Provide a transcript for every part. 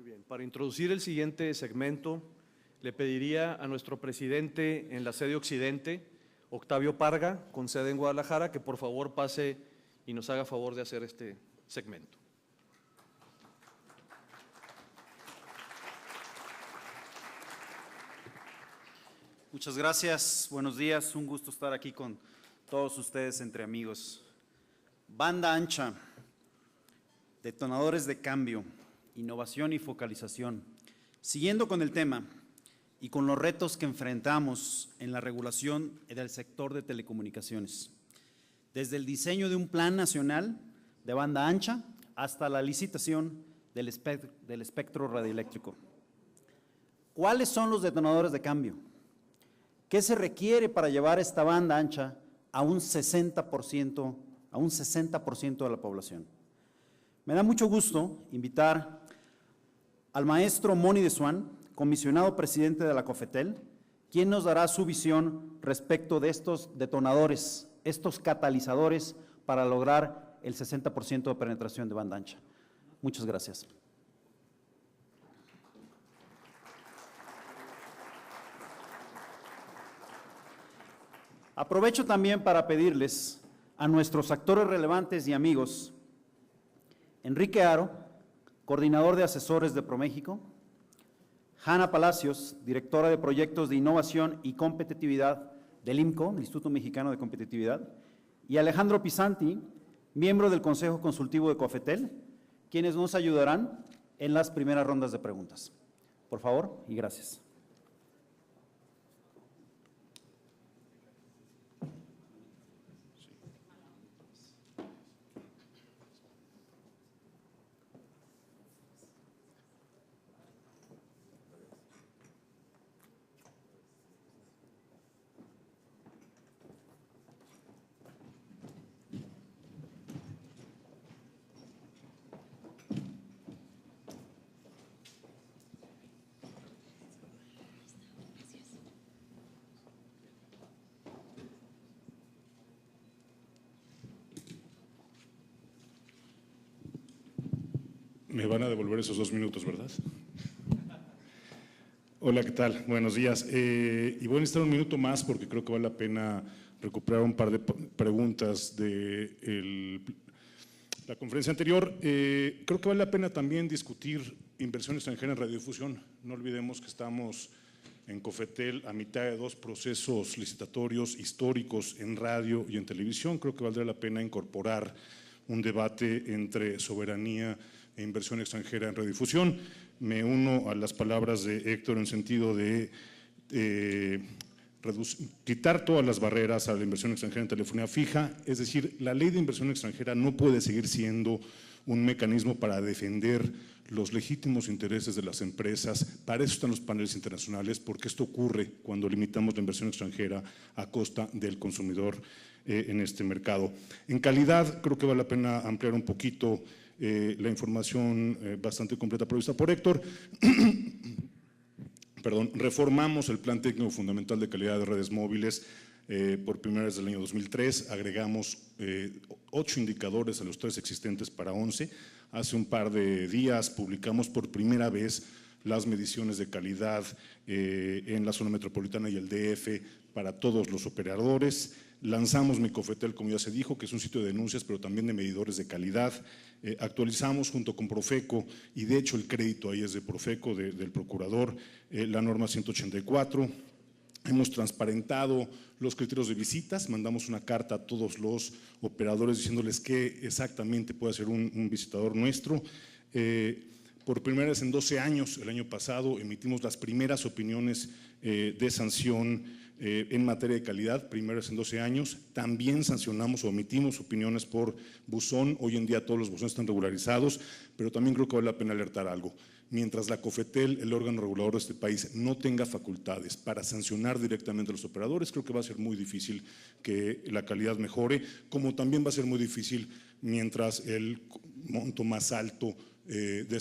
Muy bien, para introducir el siguiente segmento, le pediría a nuestro presidente en la sede Occidente, Octavio Parga, con sede en Guadalajara, que por favor pase y nos haga favor de hacer este segmento. Muchas gracias, buenos días, un gusto estar aquí con todos ustedes entre amigos. Banda ancha, detonadores de cambio, innovación y focalización. Siguiendo con el tema y con los retos que enfrentamos en la regulación del sector de telecomunicaciones, desde el diseño de un plan nacional de banda ancha hasta la licitación del espectro radioeléctrico. ¿Cuáles son los detonadores de cambio? ¿Qué se requiere para llevar esta banda ancha a un 60%, a un 60% de la población? Me da mucho gusto invitar al maestro Moni de Swan, comisionado presidente de la COFETEL, quien nos dará su visión respecto de estos detonadores, estos catalizadores para lograr el 60% de penetración de banda ancha. Muchas gracias. Aprovecho también para pedirles a nuestros actores relevantes y amigos, Enrique Aro, coordinador de asesores de ProMéxico, Hanna Palacios, directora de proyectos de innovación y competitividad del IMCO, el Instituto Mexicano de Competitividad, y Alejandro Pisanti, miembro del Consejo Consultivo de COFETEL, quienes nos ayudarán en las primeras rondas de preguntas. Por favor y gracias. Me van a devolver esos 2 minutos, ¿verdad? Hola, ¿qué tal? Buenos días. Y voy a necesitar un minuto más porque creo que vale la pena recuperar un par de preguntas de la conferencia anterior. Creo que vale la pena también discutir inversión extranjera en radiodifusión. No olvidemos que estamos en COFETEL a mitad de 2 procesos licitatorios históricos en radio y en televisión. Creo que valdría la pena incorporar un debate entre soberanía e inversión extranjera en radiodifusión. Me uno a las palabras de Héctor en sentido de quitar todas las barreras a la inversión extranjera en telefonía fija, es decir, la ley de inversión extranjera no puede seguir siendo un mecanismo para defender los legítimos intereses de las empresas. Para eso están los paneles internacionales, porque esto ocurre cuando limitamos la inversión extranjera a costa del consumidor en este mercado. En calidad, creo que vale la pena ampliar un poquito la información bastante completa provista por Héctor. Perdón, reformamos el Plan Técnico Fundamental de Calidad de Redes Móviles por primera vez del año 2003, agregamos 8 indicadores a los 3 existentes para 11. Hace un par de días publicamos por primera vez las mediciones de calidad en la zona metropolitana y el DF para todos los operadores. Lanzamos Mi COFETEL, como ya se dijo, que es un sitio de denuncias, pero también de medidores de calidad. Actualizamos junto con Profeco, y de hecho el crédito ahí es de Profeco, del procurador, la norma 184. Hemos transparentado los criterios de visitas, mandamos una carta a todos los operadores diciéndoles qué exactamente puede hacer un visitador nuestro. Por primera vez en 12 años, el año pasado, emitimos las primeras opiniones de sanción en materia de calidad, primeras en 12 años. También sancionamos o emitimos opiniones por buzón. Hoy en día todos los buzones están regularizados, pero también creo que vale la pena alertar algo. Mientras la COFETEL, el órgano regulador de este país, no tenga facultades para sancionar directamente a los operadores, creo que va a ser muy difícil que la calidad mejore, como también va a ser muy difícil mientras el monto más alto de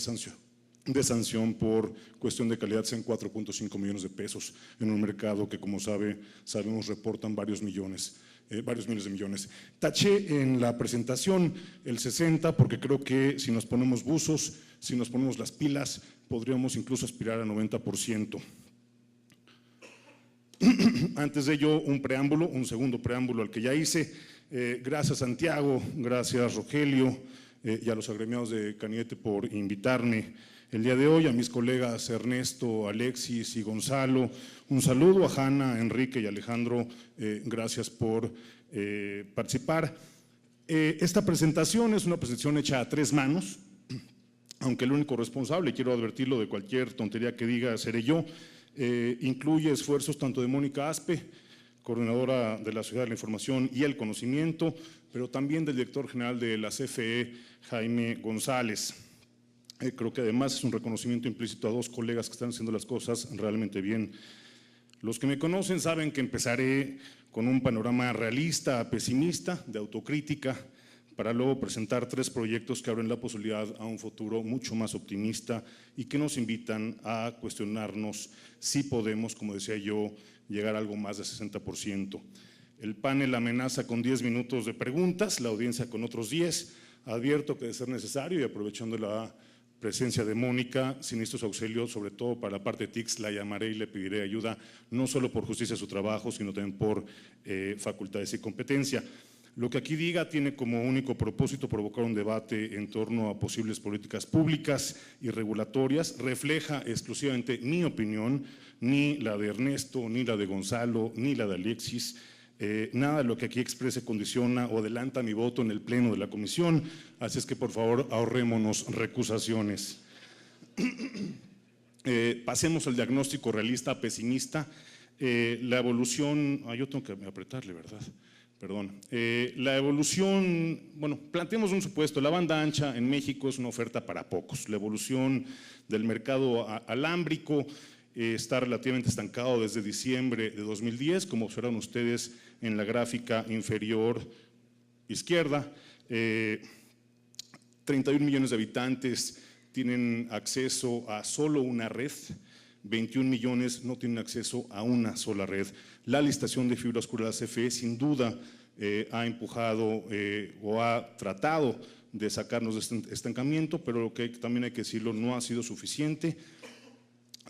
sanción por cuestión de calidad sean 4.5 millones de pesos en un mercado que, como sabemos, reportan varios miles de millones. Taché en la presentación el 60 porque creo que si nos ponemos buzos Si nos ponemos las pilas, podríamos incluso aspirar a 90%. Antes de ello, un segundo preámbulo al que ya hice. Gracias Santiago, gracias Rogelio y a los agremiados de Canete por invitarme el día de hoy, a mis colegas Ernesto, Alexis y Gonzalo. Un saludo a Hanna, Enrique y Alejandro, gracias por participar. Esta presentación es una presentación hecha a 3 manos, aunque el único responsable, quiero advertirlo de cualquier tontería que diga, seré yo. Incluye esfuerzos tanto de Mónica Aspe, coordinadora de la Sociedad de la Información y el Conocimiento, pero también del director general de la CFE, Jaime González. Creo que además es un reconocimiento implícito a 2 colegas que están haciendo las cosas realmente bien. Los que me conocen saben que empezaré con un panorama realista, pesimista, de autocrítica, para luego presentar 3 proyectos que abren la posibilidad a un futuro mucho más optimista y que nos invitan a cuestionarnos si podemos, como decía yo, llegar a algo más de 60%. El panel amenaza con 10 minutos de preguntas, la audiencia con otros 10. Advierto que de ser necesario y aprovechando la presencia de Mónica, si necesito su auxilio, sobre todo para la parte de TICS, la llamaré y le pediré ayuda, no solo por justicia de su trabajo, sino también por facultades y competencia. Lo que aquí diga tiene como único propósito provocar un debate en torno a posibles políticas públicas y regulatorias. Refleja exclusivamente mi opinión, ni la de Ernesto, ni la de Gonzalo, ni la de Alexis. Nada de lo que aquí exprese condiciona o adelanta mi voto en el pleno de la comisión, así es que por favor ahorrémonos recusaciones. Pasemos al diagnóstico realista pesimista. La evolución, yo tengo que apretarle, ¿verdad? Perdón. La evolución, bueno, planteemos un supuesto, la banda ancha en México es una oferta para pocos. La evolución del mercado alámbrico está relativamente estancado desde diciembre de 2010, como observan ustedes en la gráfica inferior izquierda. 31 millones de habitantes tienen acceso a solo una red, 21 millones no tienen acceso a una sola red. La licitación de fibra oscura de la CFE sin duda ha empujado o ha tratado de sacarnos de este estancamiento, pero lo que también hay que decirlo, no ha sido suficiente.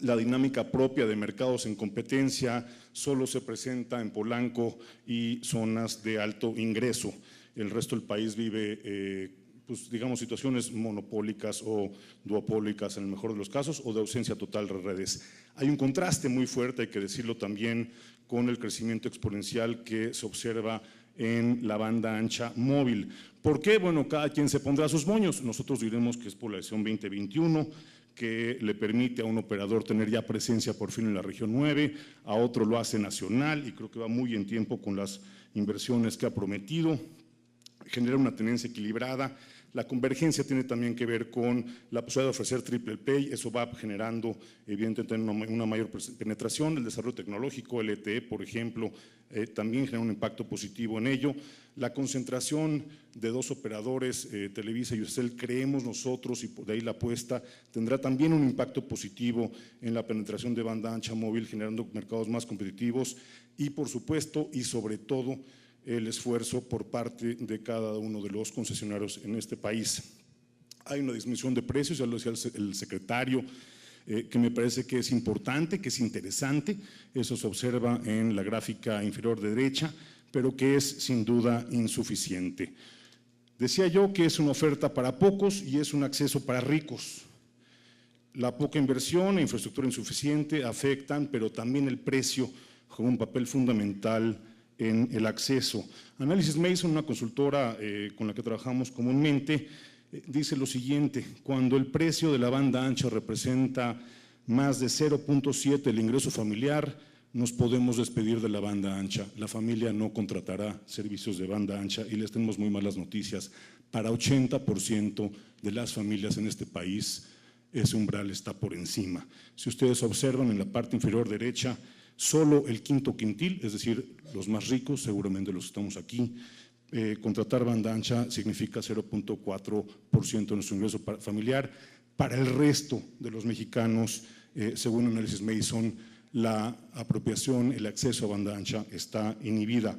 La dinámica propia de mercados en competencia solo se presenta en Polanco y zonas de alto ingreso. El resto del país vive pues, digamos, situaciones monopólicas o duopólicas en el mejor de los casos, o de ausencia total de redes. Hay un contraste muy fuerte, hay que decirlo también, con el crecimiento exponencial que se observa en la banda ancha móvil. ¿Por qué? Bueno, cada quien se pondrá sus moños. Nosotros diremos que es por la elección 2021, que le permite a un operador tener ya presencia por fin en la región 9, a otro lo hace nacional y creo que va muy en tiempo con las inversiones que ha prometido, genera una tendencia equilibrada. La convergencia tiene también que ver con la posibilidad de ofrecer triple play, eso va generando evidentemente una mayor penetración. El desarrollo tecnológico, LTE por ejemplo, también genera un impacto positivo en ello. La concentración de 2 operadores, Televisa y Ustel, creemos nosotros, y por de ahí la apuesta, tendrá también un impacto positivo en la penetración de banda ancha móvil, generando mercados más competitivos y por supuesto y sobre todo el esfuerzo por parte de cada uno de los concesionarios en este país. Hay una disminución de precios, ya lo decía el secretario, que me parece que es importante, que es interesante, eso se observa en la gráfica inferior derecha, pero que es sin duda insuficiente. Decía yo que es una oferta para pocos y es un acceso para ricos. La poca inversión e infraestructura insuficiente afectan, pero también el precio juega un papel fundamental en el acceso. Análisis Mason, una consultora con la que trabajamos comúnmente, dice lo siguiente: cuando el precio de la banda ancha representa más de 0.7 el ingreso familiar, nos podemos despedir de la banda ancha. La familia no contratará servicios de banda ancha y les tenemos muy malas noticias. Para 80% de las familias en este país, ese umbral está por encima. Si ustedes observan en la parte inferior derecha, solo el quinto quintil, es decir, los más ricos, seguramente los que estamos aquí, contratar banda ancha significa 0.4% de nuestro ingreso familiar. Para el resto de los mexicanos, según Análisis Mason, la apropiación, el acceso a banda ancha está inhibida.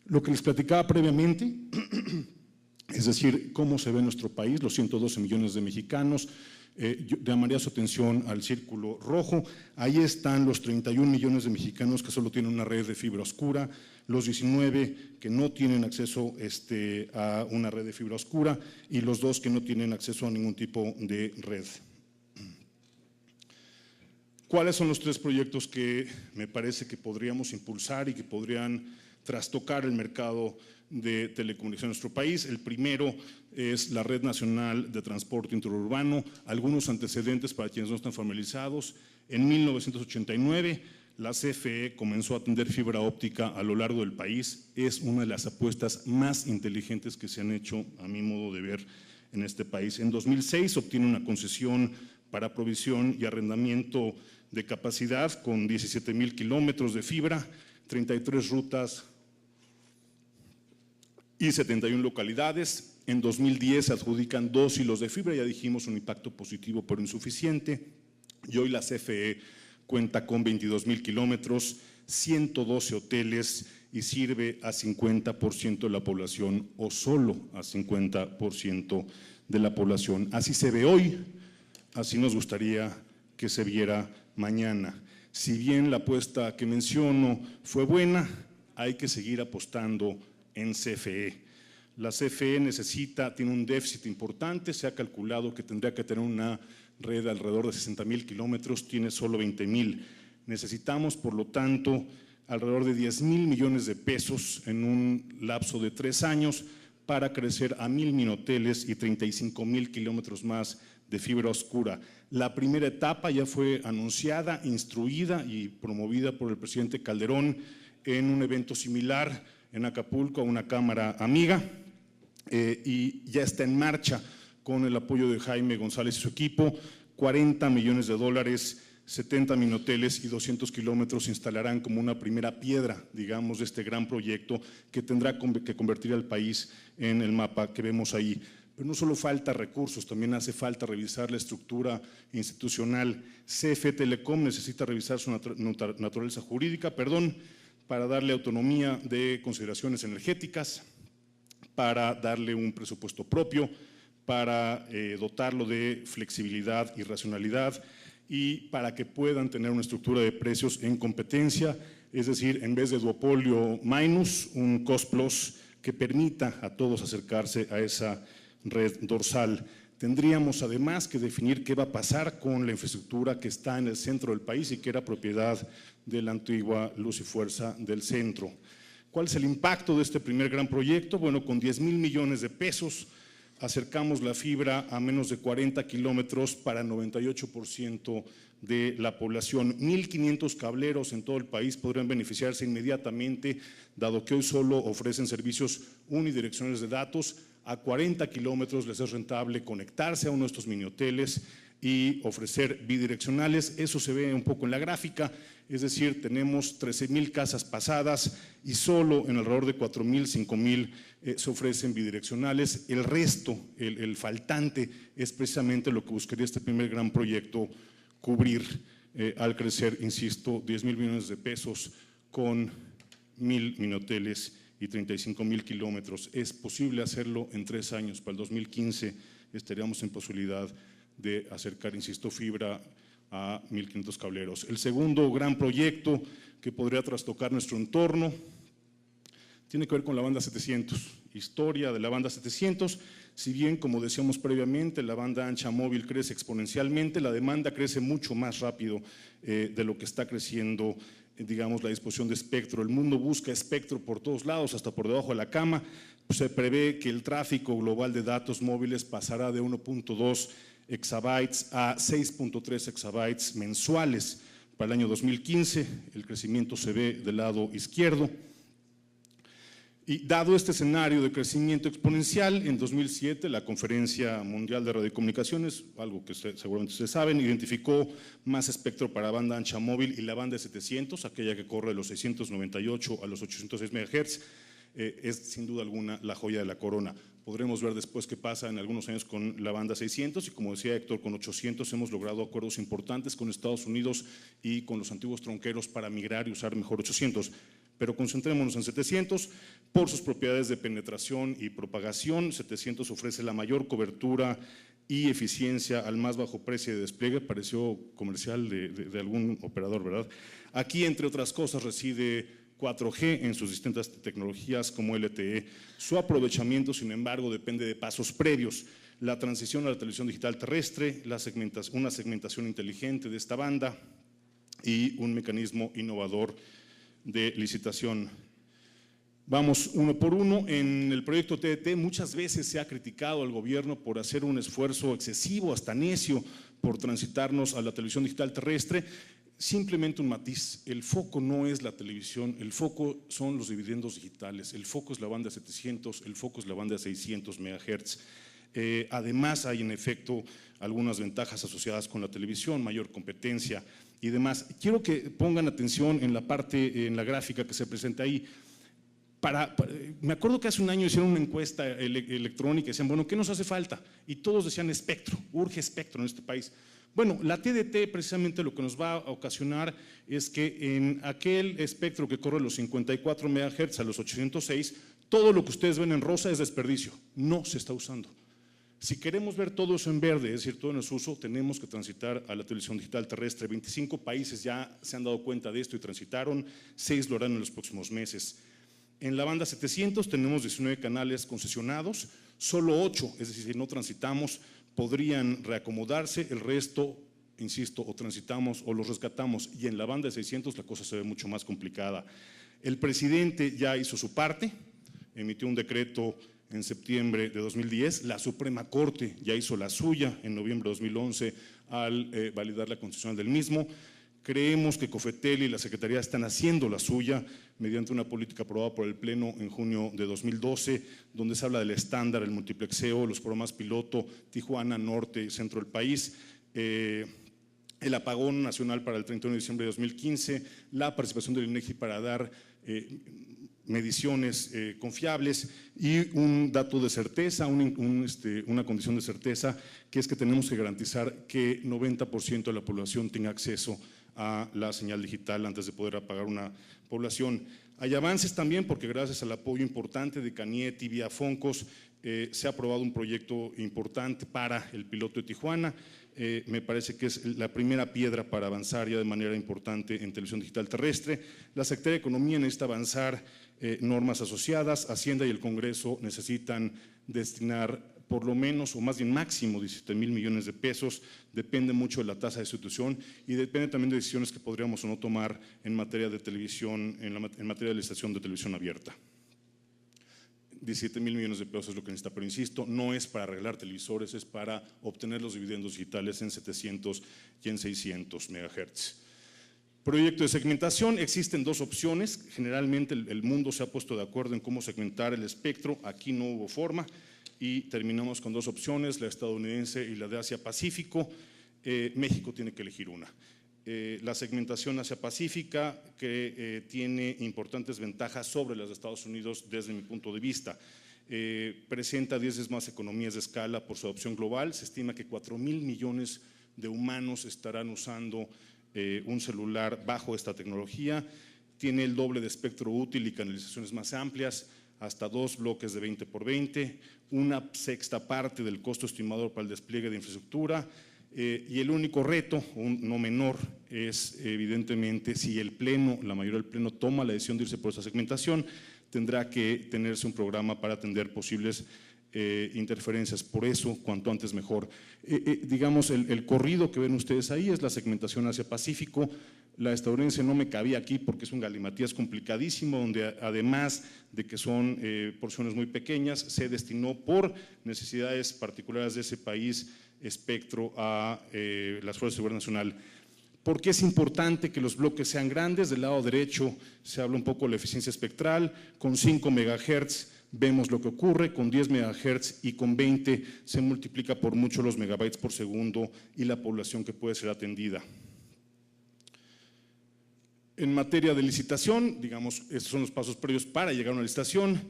Lo que les platicaba previamente, es decir, cómo se ve nuestro país, los 112 millones de mexicanos, Yo llamaría su atención al círculo rojo. Ahí están los 31 millones de mexicanos que solo tienen una red de fibra oscura, los 19 que no tienen acceso a una red de fibra oscura y los 2 que no tienen acceso a ningún tipo de red. ¿Cuáles son los 3 proyectos que me parece que podríamos impulsar y que podrían trastocar el mercado de telecomunicación en nuestro país? El primero es la Red Nacional de Transporte Interurbano. Algunos antecedentes para quienes no están familiarizados. En 1989, la CFE comenzó a tender fibra óptica a lo largo del país. Es una de las apuestas más inteligentes que se han hecho, a mi modo de ver, en este país. En 2006 obtiene una concesión para provisión y arrendamiento de capacidad con 17,000 kilómetros de fibra, 33 rutas y 71 localidades. En 2010 se adjudican 2 hilos de fibra, ya dijimos un impacto positivo pero insuficiente, y hoy la CFE cuenta con 22,000 kilómetros, 112 hoteles y sirve a 50% de la población o solo a 50% de la población. Así se ve hoy, así nos gustaría que se viera mañana. Si bien la apuesta que menciono fue buena, hay que seguir apostando en CFE. La CFE tiene un déficit importante, se ha calculado que tendría que tener una red de alrededor de 60,000 kilómetros, tiene solo 20,000. Necesitamos, por lo tanto, alrededor de 10,000 millones de pesos en un lapso de 3 años para crecer a 1,000 minoteles y 35,000 kilómetros más de fibra oscura. La primera etapa ya fue anunciada, instruida y promovida por el presidente Calderón en un evento similar en Acapulco a una cámara amiga, y ya está en marcha con el apoyo de Jaime González y su equipo. 40 millones de dólares, 70 minoteles y 200 kilómetros se instalarán como una primera piedra, digamos, de este gran proyecto que tendrá que convertir al país en el mapa que vemos ahí. Pero no solo falta recursos, también hace falta revisar la estructura institucional. CFE Telecom necesita revisar su naturaleza jurídica, para darle autonomía de consideraciones energéticas, para darle un presupuesto propio, para dotarlo de flexibilidad y racionalidad y para que puedan tener una estructura de precios en competencia, es decir, en vez de duopolio minus, un cost plus que permita a todos acercarse a esa red dorsal. Tendríamos además que definir qué va a pasar con la infraestructura que está en el centro del país y que era propiedad de la antigua Luz y Fuerza del Centro. ¿Cuál es el impacto de este primer gran proyecto? Bueno, con 10,000 millones de pesos acercamos la fibra a menos de 40 kilómetros para 98% de la población. 1,500 cableros en todo el país podrían beneficiarse inmediatamente, dado que hoy solo ofrecen servicios unidireccionales de datos. A 40 kilómetros les es rentable conectarse a uno de estos mini hoteles y ofrecer bidireccionales. Eso se ve un poco en la gráfica, es decir, tenemos 13,000 casas pasadas y solo en alrededor de 4,000, 5,000 se ofrecen bidireccionales. El resto, el faltante, es precisamente lo que buscaría este primer gran proyecto cubrir al crecer, insisto, 10,000 millones de pesos con 1,000 mini-hoteles y 35,000 kilómetros. Es posible hacerlo en 3 años. Para el 2015 estaríamos en posibilidad de acercar, insisto, fibra a 1,500 cableros. El segundo gran proyecto que podría trastocar nuestro entorno tiene que ver con la banda 700, historia de la banda 700. Si bien, como decíamos previamente, la banda ancha móvil crece exponencialmente, la demanda crece mucho más rápido de lo que está creciendo, digamos, la disposición de espectro. El mundo busca espectro por todos lados, hasta por debajo de la cama. Se prevé que el tráfico global de datos móviles pasará de 1.2 exabytes a 6.3 exabytes mensuales para el año 2015. El crecimiento se ve del lado izquierdo. Y dado este escenario de crecimiento exponencial, en 2007 la Conferencia Mundial de Radiocomunicaciones, algo que seguramente ustedes saben, identificó más espectro para banda ancha móvil y la banda 700, aquella que corre de los 698 a los 806 MHz, es sin duda alguna la joya de la corona. Podremos ver después qué pasa en algunos años con la banda 600 y, como decía Héctor, con 800 hemos logrado acuerdos importantes con Estados Unidos y con los antiguos tronqueros para migrar y usar mejor 800. Pero concentrémonos en 700 por sus propiedades de penetración y propagación. 700 ofrece la mayor cobertura y eficiencia al más bajo precio de despliegue. Pareció comercial de algún operador, ¿verdad? Aquí, entre otras cosas, reside 4G en sus distintas tecnologías como LTE. Su aprovechamiento, sin embargo, depende de pasos previos: la transición a la televisión digital terrestre, una segmentación inteligente de esta banda y un mecanismo innovador de licitación. Vamos uno por uno. En el proyecto TDT muchas veces se ha criticado al gobierno por hacer un esfuerzo excesivo, hasta necio, por transitarnos a la televisión digital terrestre. Simplemente un matiz: el foco no es la televisión, el foco son los dividendos digitales, el foco es la banda 700, el foco es la banda 600 MHz. Además, hay en efecto algunas ventajas asociadas con la televisión, mayor competencia y demás. Quiero que pongan atención en la parte, en la gráfica que se presenta ahí. Me acuerdo que hace un año hicieron una encuesta electrónica y decían, bueno, ¿qué nos hace falta? Y todos decían espectro, urge espectro en este país. Bueno, la TDT precisamente lo que nos va a ocasionar es que en aquel espectro que corre los 54 MHz a los 806, todo lo que ustedes ven en rosa es desperdicio, no se está usando. Si queremos ver todo eso en verde, es decir, todo en su uso, tenemos que transitar a la televisión digital terrestre. 25 países ya se han dado cuenta de esto y transitaron, 6 lo harán en los próximos meses. En la banda 700 tenemos 19 canales concesionados, solo 8, es decir, si no transitamos, podrían reacomodarse, el resto, insisto, o transitamos o los rescatamos, y en la banda de 600 la cosa se ve mucho más complicada. El presidente ya hizo su parte, emitió un decreto en septiembre de 2010, la Suprema Corte ya hizo la suya en noviembre de 2011 al validar la concesión del mismo. Creemos que COFETEL y la Secretaría están haciendo la suya mediante una política aprobada por el Pleno en junio de 2012, donde se habla del estándar, el multiplexeo, los programas piloto, Tijuana, norte y centro del país, el apagón nacional para el 31 de diciembre de 2015, la participación del INEGI para dar mediciones confiables y un dato de certeza, una condición de certeza, que es que tenemos que garantizar que 90% de la población tenga acceso a la señal digital antes de poder apagar una población. Hay avances también porque gracias al apoyo importante de CANIET y vía Foncos se ha aprobado un proyecto importante para el piloto de Tijuana. Me parece que es la primera piedra para avanzar ya de manera importante en televisión digital terrestre. La Secretaría de Economía necesita avanzar normas asociadas, Hacienda y el Congreso necesitan destinar por lo menos, o más bien máximo, 17,000 millones de pesos. Depende mucho de la tasa de sustitución y depende también de decisiones que podríamos o no tomar en materia de televisión, en materia de licitación de televisión abierta. 17,000 millones de pesos es lo que necesita, pero insisto, no es para arreglar televisores, es para obtener los dividendos digitales en 700 y en 600 MHz. Proyecto de segmentación: existen dos opciones. Generalmente el mundo se ha puesto de acuerdo en cómo segmentar el espectro, aquí no hubo forma y terminamos con dos opciones, la estadounidense y la de Asia-Pacífico. México tiene que elegir una. La segmentación Asia-Pacífica, que tiene importantes ventajas sobre las de Estados Unidos desde mi punto de vista. Presenta 10 veces más economías de escala por su adopción global. Se estima que 4,000 millones de humanos estarán usando un celular bajo esta tecnología. Tiene el doble de espectro útil y canalizaciones más amplias, hasta 2 bloques de 20 por 20, una sexta parte del costo estimado para el despliegue de infraestructura. Y el único reto, no menor, es evidentemente si el Pleno, la mayoría del Pleno toma la decisión de irse por esa segmentación, tendrá que tenerse un programa para atender posibles interferencias. Por eso, cuanto antes mejor. Digamos, el corrido que ven ustedes ahí es la segmentación Asia-Pacífico. La estadounidense no me cabía aquí porque es un galimatías complicadísimo, donde además de que son porciones muy pequeñas, se destinó por necesidades particulares de ese país espectro a las Fuerzas de Seguridad Nacional. ¿Por qué es importante que los bloques sean grandes? Del lado derecho se habla un poco de la eficiencia espectral. Con 5 MHz vemos lo que ocurre, con 10 MHz y con 20 se multiplica por mucho los megabytes por segundo y la población que puede ser atendida. En materia de licitación, digamos, estos son los pasos previos para llegar a una licitación.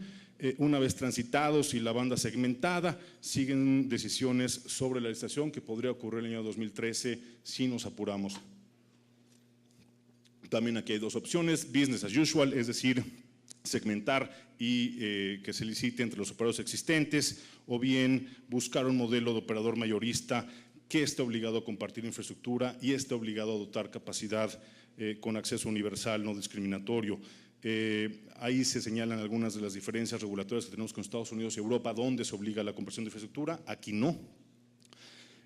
Una vez transitados y la banda segmentada, siguen decisiones sobre la licitación que podría ocurrir en el año 2013 si nos apuramos. También aquí hay dos opciones: business as usual, es decir, segmentar y que se licite entre los operadores existentes, o bien buscar un modelo de operador mayorista que esté obligado a compartir infraestructura y esté obligado a dotar capacidad con acceso universal, no discriminatorio. Ahí se señalan algunas de las diferencias regulatorias que tenemos con Estados Unidos y Europa, donde se obliga a la conversión de infraestructura, aquí no.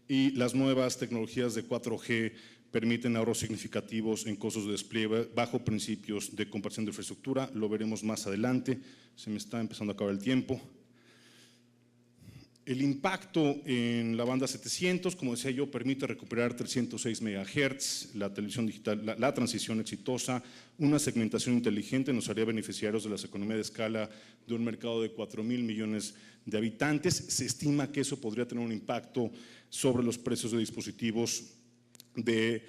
Y las nuevas tecnologías de 4G permiten ahorros significativos en costos de despliegue bajo principios de conversión de infraestructura. Lo veremos más adelante. Se me está empezando a acabar el tiempo. El impacto en la banda 700, como decía yo, permite recuperar 306 MHz, la televisión digital, la transición exitosa, una segmentación inteligente nos haría beneficiarios de las economías de escala de un mercado de 4,000 millones de habitantes. Se estima que eso podría tener un impacto sobre los precios de dispositivos de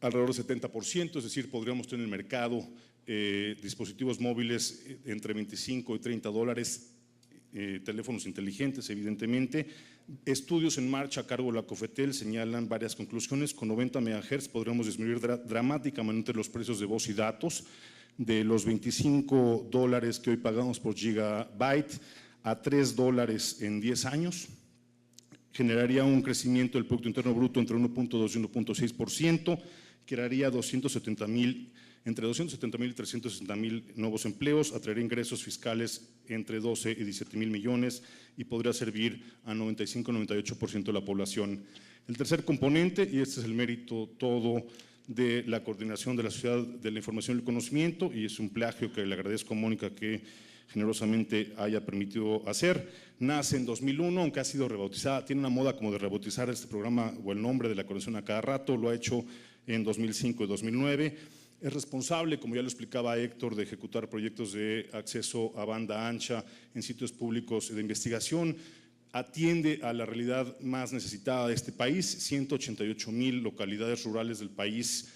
alrededor del 70%, es decir, podríamos tener en el mercado dispositivos móviles entre 25 y 30 dólares, teléfonos inteligentes, evidentemente. Estudios en marcha a cargo de la COFETEL señalan varias conclusiones. Con 90 MHz podremos disminuir dramáticamente los precios de voz y datos de los 25 dólares que hoy pagamos por gigabyte a 3 dólares en 10 años. Generaría un crecimiento del Producto Interno Bruto entre 1.2 y 1.6%, crearía entre 270,000 y 360,000 nuevos empleos, atraería ingresos fiscales entre 12 y 17,000 millones y podría servir a 95-98% de la población. El tercer componente, y este es el mérito todo de la coordinación de la sociedad de la información y el conocimiento, y es un plagio que le agradezco a Mónica que generosamente haya permitido hacer, nace en 2001, aunque ha sido rebautizada, tiene una moda como de rebautizar este programa o el nombre de la coordinación a cada rato, lo ha hecho en 2005 y 2009, es responsable, como ya lo explicaba Héctor, de ejecutar proyectos de acceso a banda ancha en sitios públicos de investigación, atiende a la realidad más necesitada de este país, 188,000 localidades rurales del país,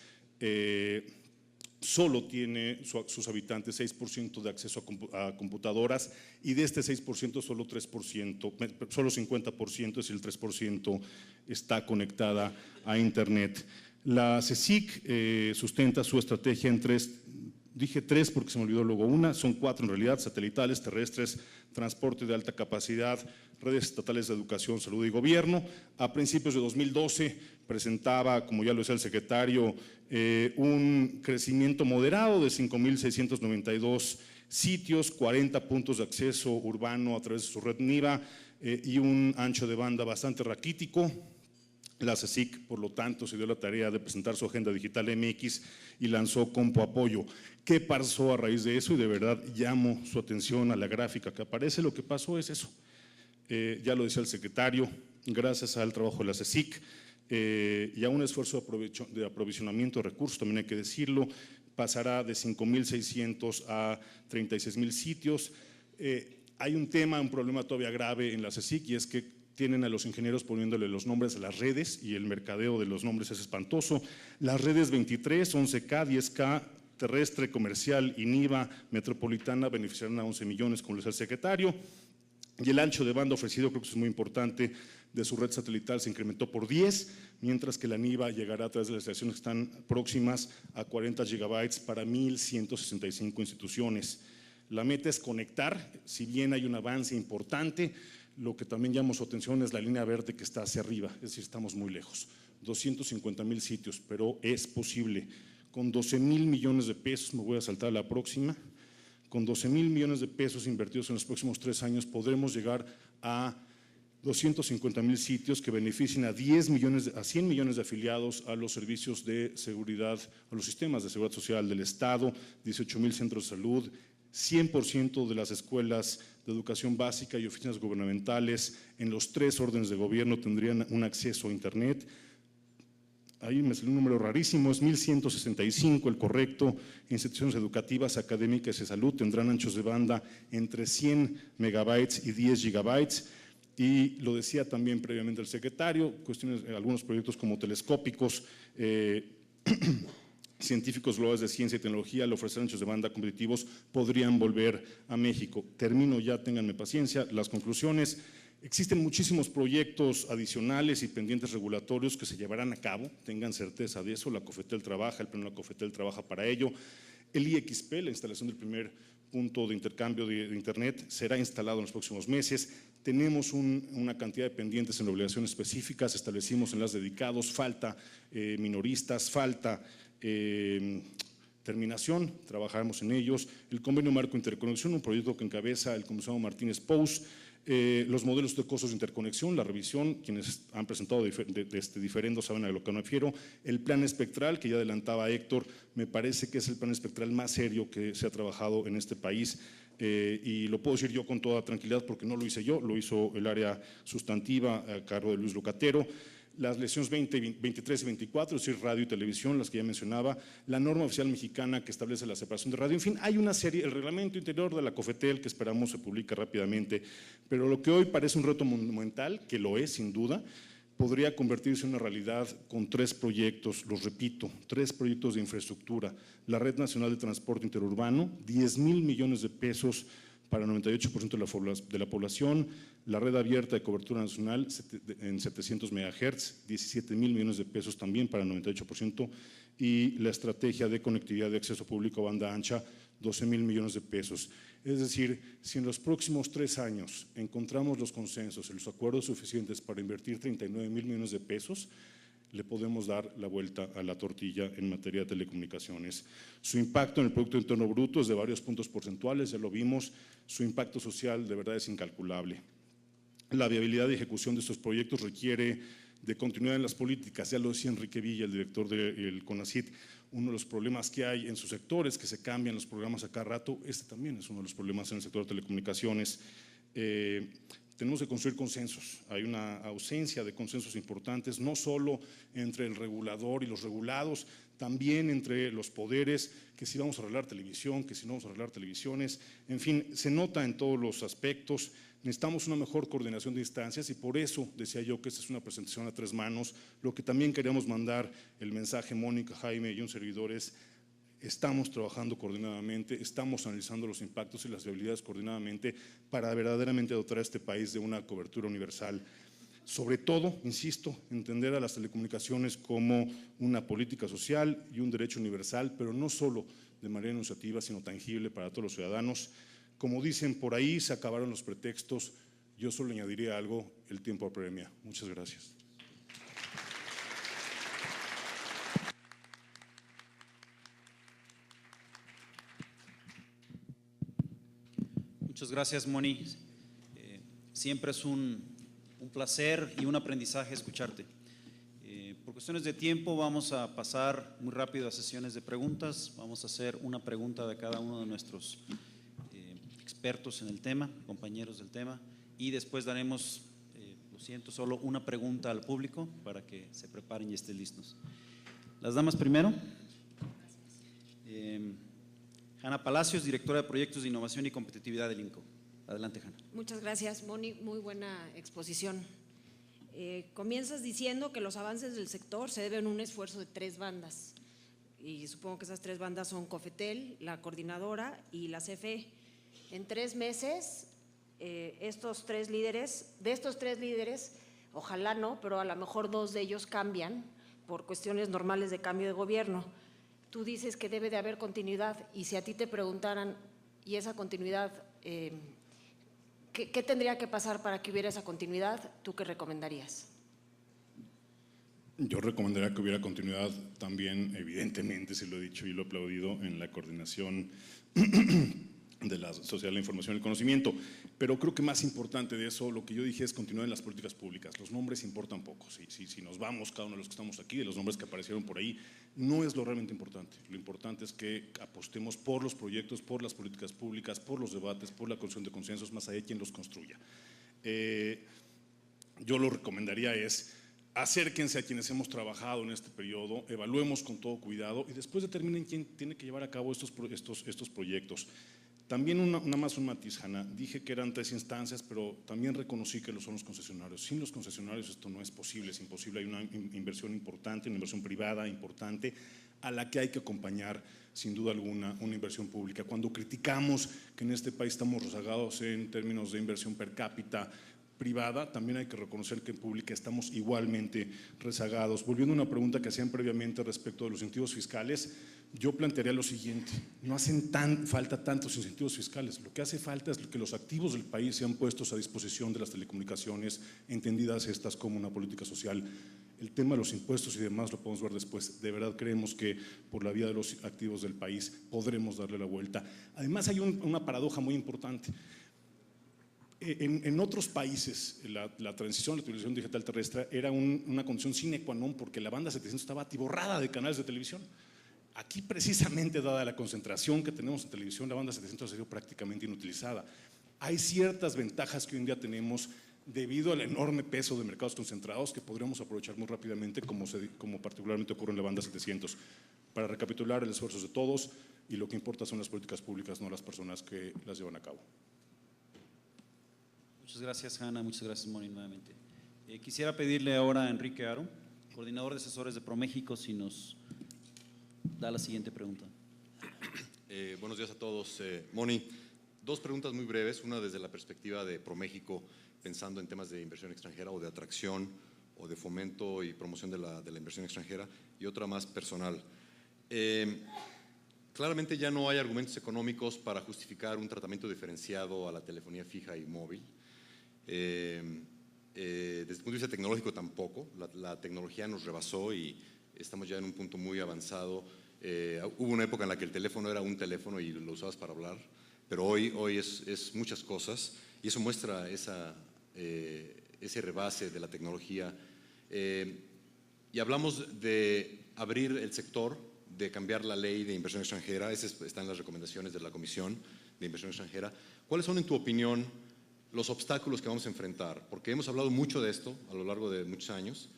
solo tiene sus habitantes 6% de acceso a computadoras y de este 6% solo 3%, solo 50%, es decir, el 3% está conectada a Internet. La CSIC sustenta su estrategia en dije tres porque se me olvidó luego una, son 4 en realidad: satelitales, terrestres, transporte de alta capacidad, redes estatales de educación, salud y gobierno. A principios de 2012 presentaba, como ya lo decía el secretario, un crecimiento moderado de 5,692 sitios, 40 puntos de acceso urbano a través de su red NIVA y un ancho de banda bastante raquítico. La CSIC, por lo tanto, se dio la tarea de presentar su agenda digital MX y lanzó Compo Apoyo. ¿Qué pasó a raíz de eso? Y de verdad llamo su atención a la gráfica que aparece. Lo que pasó es eso. Ya lo decía el secretario, gracias al trabajo de la CSIC y a un esfuerzo de aprovisionamiento de recursos, también hay que decirlo, pasará de 5,600 a 36,000 sitios. Hay un problema todavía grave en la CSIC, y es que tienen a los ingenieros poniéndole los nombres a las redes y el mercadeo de los nombres es espantoso. Las redes 23, 11K, 10K, terrestre, comercial y NIVA metropolitana beneficiarán a 11 millones, como lo decía el secretario. Y el ancho de banda ofrecido, creo que eso es muy importante, de su red satelital se incrementó por 10, mientras que la NIVA llegará a través de las estaciones que están próximas a 40 gigabytes para 1,165 instituciones. La meta es conectar, si bien hay un avance importante, lo que también llama su atención es la línea verde que está hacia arriba, es decir, estamos muy lejos, 250,000 sitios, pero es posible. Con 12,000 millones de pesos, me voy a saltar a la próxima, con 12,000 millones de pesos invertidos en los próximos 3 años podremos llegar a 250,000 sitios que beneficien a 100 millones de afiliados a los servicios de seguridad, a los sistemas de seguridad social del Estado, 18,000 centros de salud, 100% de las escuelas de educación básica y oficinas gubernamentales en los 3 órdenes de gobierno tendrían un acceso a Internet. Ahí me salió un número rarísimo, es 1,165 el correcto. Instituciones educativas, académicas y de salud tendrán anchos de banda entre 100 megabytes y 10 gigabytes. Y lo decía también previamente el secretario, algunos proyectos como telescópicos, científicos globales de ciencia y tecnología, al ofrecer anchos de banda competitivos, podrían volver a México. Termino ya, ténganme paciencia, las conclusiones. Existen muchísimos proyectos adicionales y pendientes regulatorios que se llevarán a cabo, tengan certeza de eso. La COFETEL trabaja, el Pleno de la COFETEL trabaja para ello. El IXP, la instalación del primer punto de intercambio de Internet será instalado en los próximos meses. Tenemos una cantidad de pendientes en obligaciones específicas, establecimos enlaces dedicados, falta minoristas, falta terminación, trabajaremos en ellos. El convenio marco interconexión, un proyecto que encabeza el comisionado Martínez Pous. Los modelos de costos de interconexión, la revisión, quienes han presentado diferendos saben a lo que me refiero. El plan espectral, que ya adelantaba Héctor, me parece que es el plan espectral más serio que se ha trabajado en este país, y lo puedo decir yo con toda tranquilidad porque no lo hice yo, lo hizo el área sustantiva a cargo de Luis Lucatero. Las lecciones 20, 23 y 24, es decir, radio y televisión, las que ya mencionaba, la norma oficial mexicana que establece la separación de radio, en fin, hay una serie, el reglamento interior de la COFETEL que esperamos se publique rápidamente, pero lo que hoy parece un reto monumental, que lo es sin duda, podría convertirse en una realidad con 3 proyectos, los repito, 3 proyectos de infraestructura, la Red Nacional de Transporte Interurbano, 10,000 millones de pesos para el 98% de la población, la red abierta de cobertura nacional en 700 MHz, 17,000 millones de pesos también para el 98%, y la estrategia de conectividad de acceso público a banda ancha, 12,000 millones de pesos. Es decir, si en los próximos 3 años encontramos los consensos y los acuerdos suficientes para invertir 39,000 millones de pesos, le podemos dar la vuelta a la tortilla en materia de telecomunicaciones. Su impacto en el Producto Interno Bruto es de varios puntos porcentuales, ya lo vimos, su impacto social de verdad es incalculable. La viabilidad y ejecución de estos proyectos requiere de continuidad en las políticas, ya lo decía Enrique Villa, el director del CONACYT, uno de los problemas que hay en su sector es que se cambian los programas a cada rato, este también es uno de los problemas en el sector de telecomunicaciones. Tenemos que construir consensos, hay una ausencia de consensos importantes, no solo entre el regulador y los regulados, también entre los poderes, que si vamos a arreglar televisión, que si no vamos a arreglar televisiones, en fin, se nota en todos los aspectos. Necesitamos una mejor coordinación de instancias y por eso decía yo que esta es una presentación a 3 manos. Lo que también queríamos mandar el mensaje, Mónica, Jaime y un servidor, es: estamos trabajando coordinadamente, estamos analizando los impactos y las viabilidades coordinadamente para verdaderamente dotar a este país de una cobertura universal. Sobre todo, insisto, entender a las telecomunicaciones como una política social y un derecho universal, pero no solo de manera enunciativa, sino tangible para todos los ciudadanos. Como dicen por ahí, se acabaron los pretextos, yo solo añadiría algo: el tiempo apremia. Muchas gracias. Muchas gracias, Moni. Siempre es un placer y un aprendizaje escucharte. Por cuestiones de tiempo vamos a pasar muy rápido a sesiones de preguntas. Vamos a hacer una pregunta de cada uno de nuestros expertos en el tema, compañeros del tema, y después daremos, lo siento, solo una pregunta al público para que se preparen y estén listos. Las damas primero. Hanna Palacios, directora de Proyectos de Innovación y Competitividad del INCO. Adelante, Hanna. Muchas gracias, Moni. Muy buena exposición. Comienzas diciendo que los avances del sector se deben a un esfuerzo de 3 bandas. Y supongo que esas 3 bandas son COFETEL, la coordinadora y la CFE. En 3 meses, de estos 3 líderes, ojalá no, pero a lo mejor 2 de ellos cambian por cuestiones normales de cambio de gobierno. Tú dices que debe de haber continuidad, y si a ti te preguntaran, ¿y esa continuidad, qué tendría que pasar para que hubiera esa continuidad? ¿Tú qué recomendarías? Yo recomendaría que hubiera continuidad también, evidentemente, si lo he dicho y lo he aplaudido, en la coordinación de la sociedad de la información y el conocimiento, pero creo que más importante de eso, lo que yo dije es continuar en las políticas públicas. Los nombres importan poco, si nos vamos, cada uno de los que estamos aquí, de los nombres que aparecieron por ahí, no es lo realmente importante. Lo importante es que apostemos por los proyectos, por las políticas públicas, por los debates, por la construcción de consensos, más allá de quien los construya. Yo lo recomendaría es: acérquense a quienes hemos trabajado en este periodo, evaluemos con todo cuidado y después determinen quién tiene que llevar a cabo estos proyectos. También un matiz, Hanna. Dije que eran 3 instancias, pero también reconocí que lo son los concesionarios. Sin los concesionarios esto no es posible, es imposible. Hay una inversión importante, una inversión privada importante, a la que hay que acompañar, sin duda alguna, una inversión pública. Cuando criticamos que en este país estamos rezagados en términos de inversión per cápita, privada, también hay que reconocer que en pública estamos igualmente rezagados. Volviendo a una pregunta que hacían previamente respecto de los incentivos fiscales, yo plantearía lo siguiente: no hacen falta tantos incentivos fiscales, lo que hace falta es que los activos del país sean puestos a disposición de las telecomunicaciones, entendidas estas como una política social. El tema de los impuestos y demás lo podemos ver después. De verdad creemos que por la vía de los activos del país podremos darle la vuelta. Además hay una paradoja muy importante. En otros países la transición a la televisión digital terrestre era una condición sine qua non porque la banda 700 estaba atiborrada de canales de televisión. Aquí precisamente, dada la concentración que tenemos en televisión, la banda 700 ha sido prácticamente inutilizada. Hay ciertas ventajas que hoy en día tenemos debido al enorme peso de mercados concentrados que podríamos aprovechar muy rápidamente, como particularmente ocurre en la banda 700. Para recapitular, el esfuerzo es de todos y lo que importa son las políticas públicas, no las personas que las llevan a cabo. Muchas gracias, Hanna. Muchas gracias, Moni, nuevamente. Quisiera pedirle ahora a Enrique Aro, coordinador de asesores de ProMéxico, si nos da la siguiente pregunta. Buenos días a todos. Moni, dos preguntas muy breves, una desde la perspectiva de ProMéxico, pensando en temas de inversión extranjera o de atracción o de fomento y promoción de la inversión extranjera, y otra más personal. Claramente ya no hay argumentos económicos para justificar un tratamiento diferenciado a la telefonía fija y móvil. Desde el punto de vista tecnológico tampoco, la tecnología nos rebasó y estamos ya en un punto muy avanzado. Hubo una época en la que el teléfono era un teléfono y lo usabas para hablar, pero hoy es muchas cosas y eso muestra ese rebase de la tecnología. Y hablamos de abrir el sector, de cambiar la ley de inversión extranjera. Esas están las recomendaciones de la Comisión de Inversión Extranjera. ¿Cuáles son, en tu opinión, los obstáculos que vamos a enfrentar? Porque hemos hablado mucho de esto a lo largo de muchos años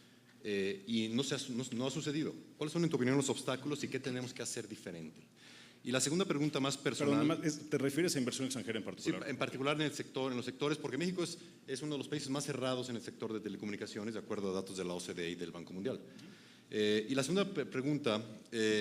y no ha sucedido. ¿Cuáles son, en tu opinión, los obstáculos y qué tenemos que hacer diferente? Y la segunda pregunta más personal… Perdón, ¿te refieres a inversión extranjera en particular? Sí, en particular en el sector, en los sectores, porque México es uno de los países más cerrados en el sector de telecomunicaciones, de acuerdo a datos de la OCDE y del Banco Mundial. Y la segunda pregunta,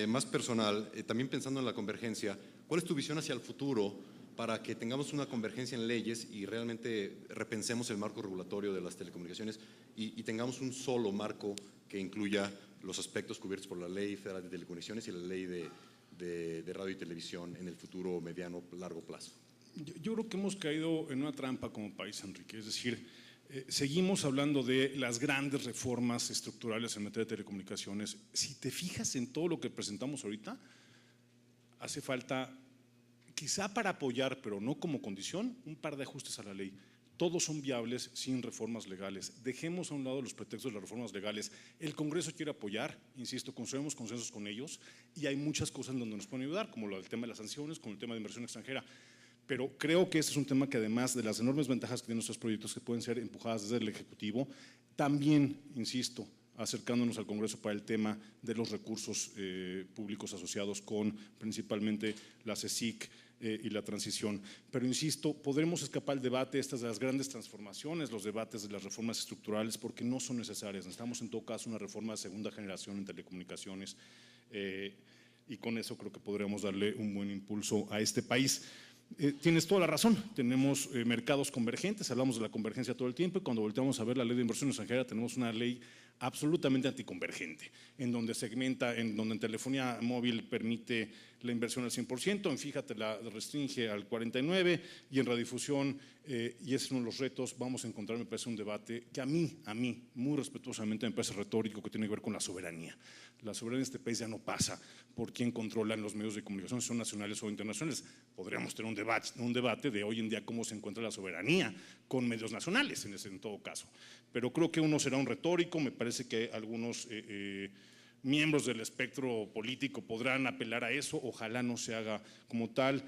más personal, también pensando en la convergencia, ¿cuál es tu visión hacia el futuro para que tengamos una convergencia en leyes y realmente repensemos el marco regulatorio de las telecomunicaciones y tengamos un solo marco que incluya los aspectos cubiertos por la Ley Federal de Telecomunicaciones y la Ley de Radio y Televisión en el futuro mediano, largo plazo? Yo creo que hemos caído en una trampa como país, Enrique. Es decir, seguimos hablando de las grandes reformas estructurales en materia de telecomunicaciones. Si te fijas en todo lo que presentamos ahorita, hace falta, quizá para apoyar, pero no como condición, un par de ajustes a la ley. Todos son viables sin reformas legales. Dejemos a un lado los pretextos de las reformas legales. El Congreso quiere apoyar, insisto, construimos consensos con ellos y hay muchas cosas en donde nos pueden ayudar, como el tema de las sanciones, como el tema de inversión extranjera. Pero creo que este es un tema que, además de las enormes ventajas que tienen nuestros proyectos que pueden ser empujadas desde el Ejecutivo, también, insisto, acercándonos al Congreso para el tema de los recursos públicos asociados con principalmente la CECIC y la transición. Pero insisto, podremos escapar al debate estas de las grandes transformaciones, los debates de las reformas estructurales, porque no son necesarias. Necesitamos en todo caso una reforma de segunda generación en telecomunicaciones y con eso creo que podremos darle un buen impulso a este país. Tienes toda la razón, tenemos mercados convergentes, hablamos de la convergencia todo el tiempo y cuando volteamos a ver la ley de inversión extranjera tenemos una ley absolutamente anticonvergente, en donde segmenta, en donde en telefonía móvil permite la inversión al 100%, en fíjate la restringe al 49% y en radiodifusión, y ese es uno de los retos, vamos a encontrar, me parece, un debate que a mí, muy respetuosamente me parece retórico, que tiene que ver con la soberanía. La soberanía de este país ya no pasa por quién controla los medios de comunicación, si son nacionales o internacionales. Podríamos tener un debate de hoy en día cómo se encuentra la soberanía con medios nacionales, en todo caso. Pero creo que uno será un retórico, me parece que algunos miembros del espectro político podrán apelar a eso, ojalá no se haga como tal.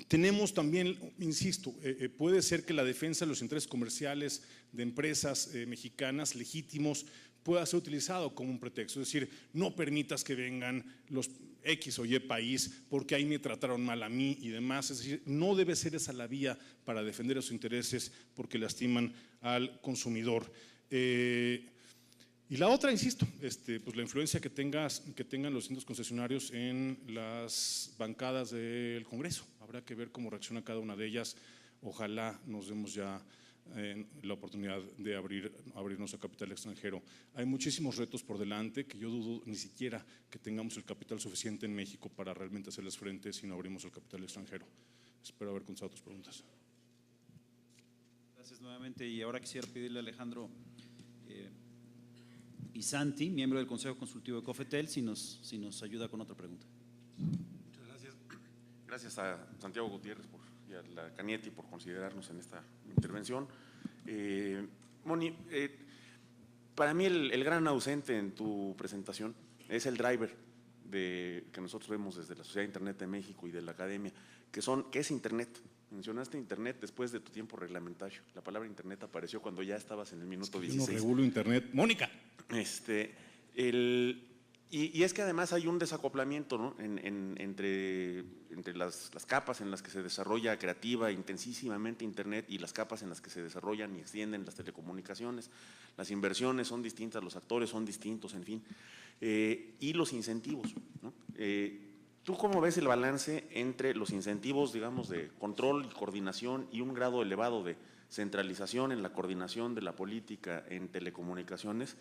Tenemos también, insisto, puede ser que la defensa de los intereses comerciales de empresas mexicanas legítimos pueda ser utilizado como un pretexto, es decir, no permitas que vengan los X o Y país porque ahí me trataron mal a mí y demás, es decir, no debe ser esa la vía para defender sus intereses porque lastiman al consumidor. Y la otra, insisto, pues la influencia que tengan los distintos concesionarios en las bancadas del Congreso. Habrá que ver cómo reacciona cada una de ellas. Ojalá nos demos ya la oportunidad de abrirnos a capital extranjero. Hay muchísimos retos por delante que yo dudo ni siquiera que tengamos el capital suficiente en México para realmente hacerles frente si no abrimos el capital extranjero. Espero haber contestado tus preguntas. Gracias nuevamente, y ahora quisiera pedirle a Alejandro Isanti, miembro del Consejo Consultivo de Cofetel, si nos ayuda con otra pregunta. Muchas gracias. Gracias a Santiago Gutiérrez y a la Canietti por considerarnos en esta intervención. Moni, para mí el gran ausente en tu presentación es el driver que nosotros vemos desde la Sociedad de Internet de México y de la Academia, que es Internet. Mencionaste Internet después de tu tiempo reglamentario. La palabra Internet apareció cuando ya estabas en el minuto 16. Yo no regulo Internet. ¡Mónica! Y es que además hay un desacoplamiento, ¿no? entre las capas en las que se desarrolla creativa intensísimamente Internet y las capas en las que se desarrollan y extienden las telecomunicaciones. Las inversiones son distintas, los actores son distintos, en fin. Y los incentivos, ¿no? ¿Tú cómo ves el balance entre los incentivos, digamos, de control y coordinación y un grado elevado de centralización en la coordinación de la política en telecomunicaciones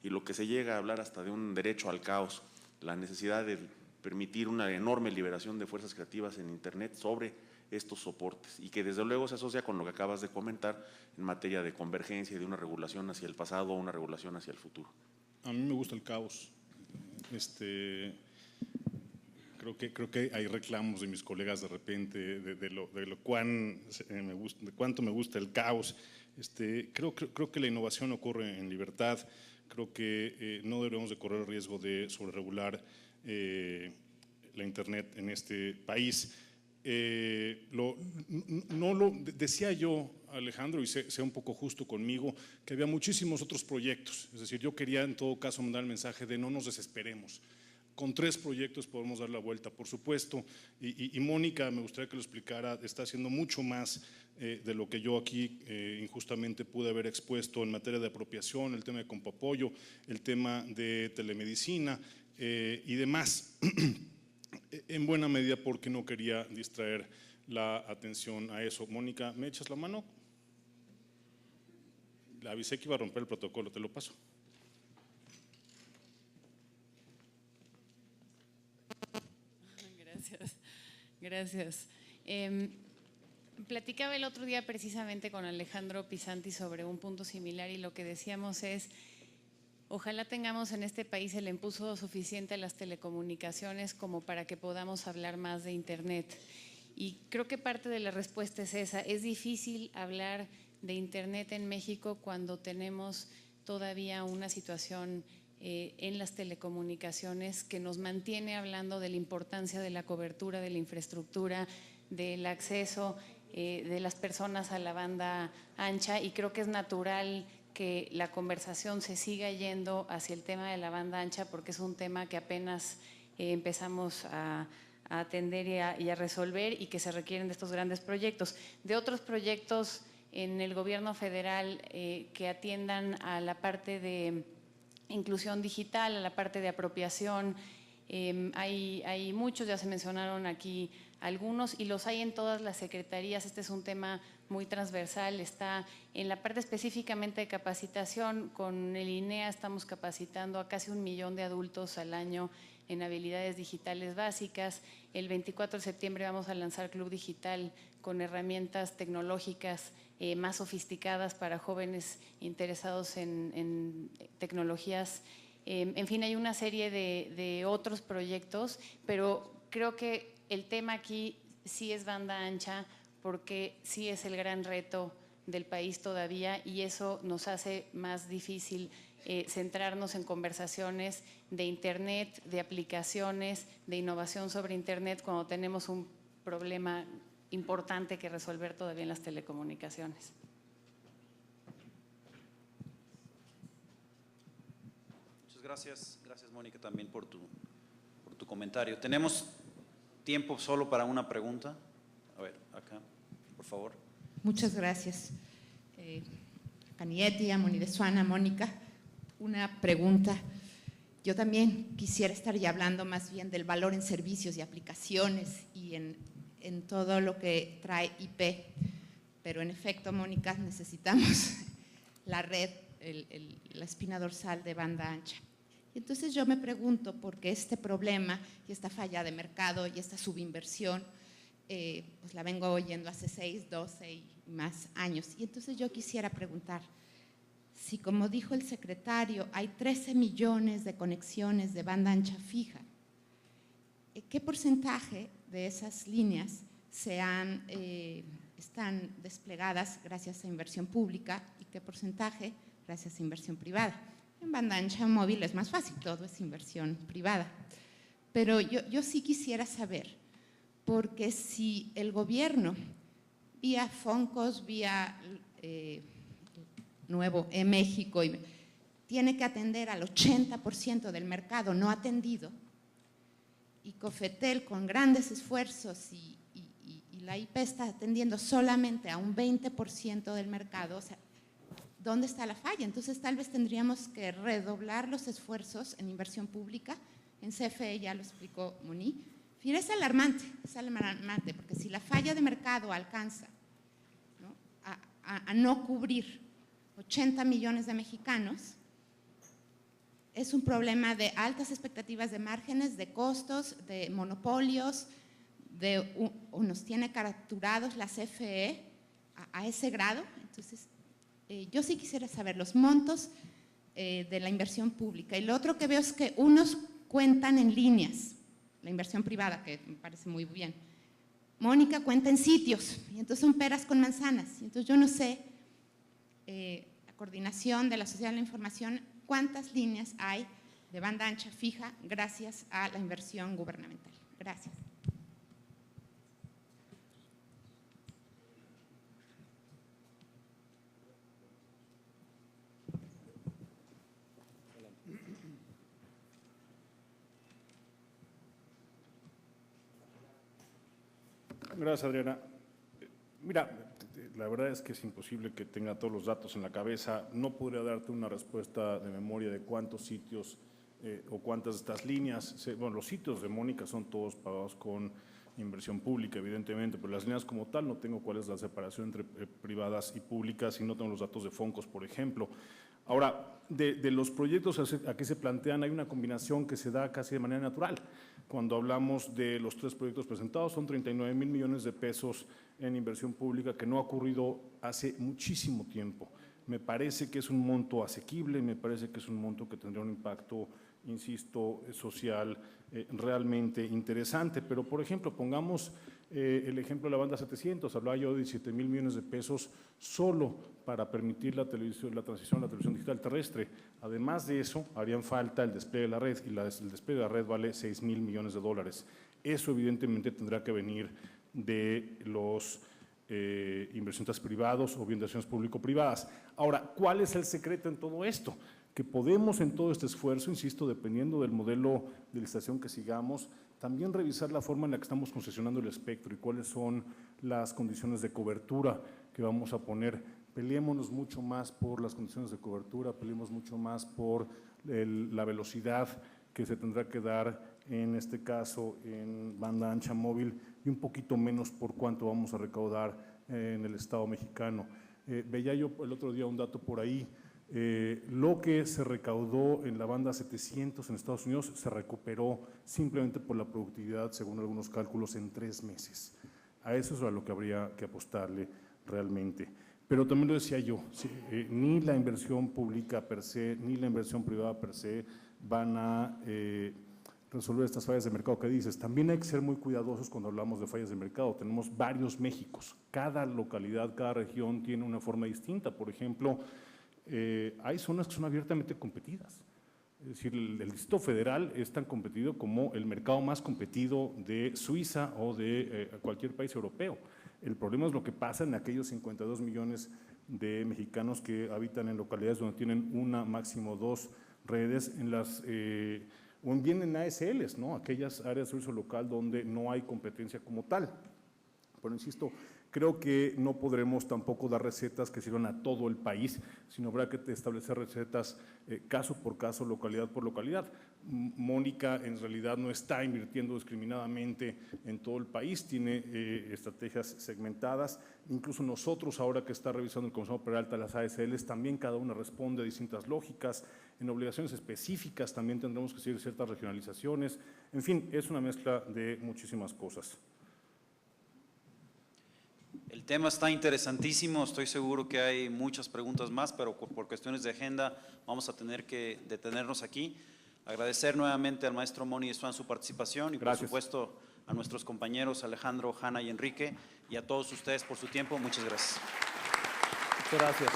y lo que se llega a hablar hasta de un derecho al caos, la necesidad de permitir una enorme liberación de fuerzas creativas en Internet sobre estos soportes y que desde luego se asocia con lo que acabas de comentar en materia de convergencia y de una regulación hacia el pasado o una regulación hacia el futuro? A mí me gusta el caos. Creo que hay reclamos de mis colegas de repente de cuánto me gusta el caos. Creo que la innovación ocurre en libertad. Creo que no debemos de correr el riesgo de sobreregular la Internet en este país. Decía yo, Alejandro, y sea un poco justo conmigo, que había muchísimos otros proyectos. Es decir, yo quería en todo caso mandar el mensaje de no nos desesperemos. Con 3 proyectos podemos dar la vuelta, por supuesto, y Mónica, me gustaría que lo explicara, está haciendo mucho más de lo que yo aquí injustamente pude haber expuesto en materia de apropiación, el tema de Compapoyo, el tema de telemedicina y demás, en buena medida porque no quería distraer la atención a eso. Mónica, ¿me echas la mano? Le avisé que iba a romper el protocolo, te lo paso. Gracias. Platicaba el otro día precisamente con Alejandro Pisanti sobre un punto similar y lo que decíamos es, ojalá tengamos en este país el impulso suficiente a las telecomunicaciones como para que podamos hablar más de Internet. Y creo que parte de la respuesta es esa. Es difícil hablar de Internet en México cuando tenemos todavía una situación en las telecomunicaciones que nos mantiene hablando de la importancia de la cobertura, de la infraestructura, del acceso de las personas a la banda ancha, y creo que es natural que la conversación se siga yendo hacia el tema de la banda ancha porque es un tema que apenas empezamos a atender y a resolver y que se requieren de estos grandes proyectos. De otros proyectos en el gobierno federal que atiendan a la parte de inclusión digital, a la parte de apropiación, hay muchos, ya se mencionaron aquí algunos, y los hay en todas las secretarías. Este es un tema muy transversal, está en la parte específicamente de capacitación. Con el INEA estamos capacitando a casi 1 millón de adultos al año en habilidades digitales básicas. El 24 de septiembre vamos a lanzar Club Digital con herramientas tecnológicas más sofisticadas para jóvenes interesados en tecnologías. En fin, hay una serie de otros proyectos, pero creo que el tema aquí sí es banda ancha porque sí es el gran reto del país todavía y eso nos hace más difícil centrarnos en conversaciones de Internet, de aplicaciones, de innovación sobre Internet cuando tenemos un problema importante que resolver todavía en las telecomunicaciones. Muchas gracias. Gracias, Mónica, también por tu comentario. Tenemos tiempo solo para una pregunta. A ver, acá, por favor. Muchas gracias. Canietti, a Moni de Suana, Mónica, una pregunta. Yo también quisiera estar ya hablando más bien del valor en servicios y aplicaciones y en todo lo que trae IP, pero en efecto, Mónica, necesitamos la red, la espina dorsal de banda ancha. Y entonces yo me pregunto por qué este problema y esta falla de mercado y esta subinversión, pues la vengo oyendo hace 6, 12 y más años. Y entonces yo quisiera preguntar, si como dijo el secretario, hay 13 millones de conexiones de banda ancha fija, ¿qué porcentaje de esas líneas están desplegadas gracias a inversión pública y qué porcentaje gracias a inversión privada? En banda ancha móvil es más fácil, todo es inversión privada. Pero yo sí quisiera saber, porque si el gobierno, vía Foncos, vía Nuevo México, tiene que atender al 80% del mercado no atendido, y Cofetel con grandes esfuerzos y la IP está atendiendo solamente a un 20% del mercado, o sea, ¿dónde está la falla? Entonces tal vez tendríamos que redoblar los esfuerzos en inversión pública. En CFE ya lo explicó Moni. Mira, es alarmante, porque si la falla de mercado alcanza, ¿no?, a no cubrir 80 millones de mexicanos, es un problema de altas expectativas de márgenes, de costos, de monopolios, o nos tiene capturados la CFE a ese grado. Entonces, yo sí quisiera saber los montos de la inversión pública. Y lo otro que veo es que unos cuentan en líneas, la inversión privada, que me parece muy bien. Mónica cuenta en sitios, y entonces son peras con manzanas. Y entonces yo no sé, la coordinación de la sociedad de la información, cuántas líneas hay de banda ancha fija gracias a la inversión gubernamental. Gracias. Gracias, Adriana. Mira, la verdad es que es imposible que tenga todos los datos en la cabeza. No podría darte una respuesta de memoria de cuántos sitios o cuántas de estas líneas. Bueno, los sitios de Mónica son todos pagados con inversión pública, evidentemente, pero las líneas como tal no tengo cuál es la separación entre privadas y públicas y no tengo los datos de Foncos, por ejemplo. Ahora, de los proyectos a que se plantean, hay una combinación que se da casi de manera natural. Cuando hablamos de los 3 proyectos presentados, son 39,000 millones de pesos en inversión pública, que no ha ocurrido hace muchísimo tiempo. Me parece que es un monto asequible, me parece que es un monto que tendría un impacto, insisto, social realmente interesante. Pero, por ejemplo, pongamos el ejemplo de la banda 700, hablaba yo de 17,000 millones de pesos solo para permitir la transición a la televisión digital terrestre. Además de eso, harían falta el despliegue de la red, y el despliegue de la red vale 6,000 millones de dólares. Eso evidentemente tendrá que venir de los inversionistas privados o bien de acciones público-privadas. Ahora, ¿cuál es el secreto en todo esto? Que podemos en todo este esfuerzo, insisto, dependiendo del modelo de licitación que sigamos, también revisar la forma en la que estamos concesionando el espectro y cuáles son las condiciones de cobertura que vamos a poner. Peleémonos mucho más por las condiciones de cobertura, peleemos mucho más por la velocidad que se tendrá que dar en este caso en banda ancha móvil y un poquito menos por cuánto vamos a recaudar en el Estado mexicano. Veía yo el otro día un dato por ahí. Lo que se recaudó en la banda 700 en Estados Unidos se recuperó simplemente por la productividad, según algunos cálculos, en 3 meses. A eso es a lo que habría que apostarle realmente. Pero también lo decía yo, ni la inversión pública per se, ni la inversión privada per se van a resolver estas fallas de mercado que dices. También hay que ser muy cuidadosos cuando hablamos de fallas de mercado. Tenemos varios Méxicos. Cada localidad, cada región tiene una forma distinta. Por ejemplo, hay zonas que son abiertamente competidas. Es decir, el Distrito Federal es tan competido como el mercado más competido de Suiza o de cualquier país europeo. El problema es lo que pasa en aquellos 52 millones de mexicanos que habitan en localidades donde tienen una, máximo 2 redes, o bien en ASLs, ¿no? Aquellas áreas de servicio local donde no hay competencia como tal. Pero insisto, creo que no podremos tampoco dar recetas que sirvan a todo el país, sino habrá que establecer recetas caso por caso, localidad por localidad. Mónica en realidad no está invirtiendo discriminadamente en todo el país, tiene estrategias segmentadas. Incluso nosotros, ahora que está revisando el Consejo Peralta las ASLs, también cada una responde a distintas lógicas. En obligaciones específicas también tendremos que seguir ciertas regionalizaciones. En fin, es una mezcla de muchísimas cosas. El tema está interesantísimo, estoy seguro que hay muchas preguntas más, pero por cuestiones de agenda vamos a tener que detenernos aquí. Agradecer nuevamente al maestro Moni Estuán su participación y Gracias. por supuesto a nuestros compañeros Alejandro, Hanna y Enrique y a todos ustedes por su tiempo. Muchas gracias. Muchas gracias.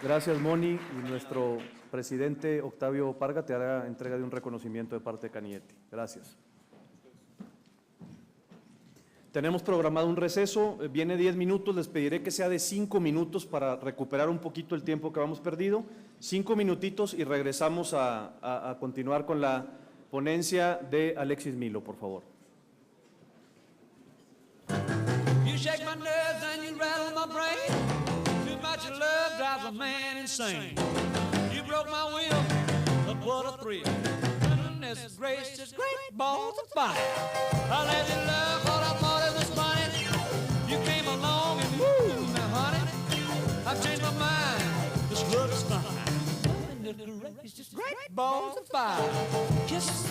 Gracias, Moni. Y nuestro presidente Octavio Parga te hará entrega de un reconocimiento de parte de Canietti. Gracias. Tenemos programado un receso, viene 10 minutos, les pediré que sea de 5 minutos para recuperar un poquito el tiempo que habíamos perdido. 5 minutitos y regresamos a continuar con la ponencia de Alexis Milo, por favor. You shake my nerves and you rattle my brain. Too much love drives a man insane. You broke my will, but what a thrill. Goodness gracious, great balls of fire. I let you love what I thought it was funny. You came along and woo, now honey, I've changed my mind. This love is fine. Goodness gracious, great balls of fire. Kisses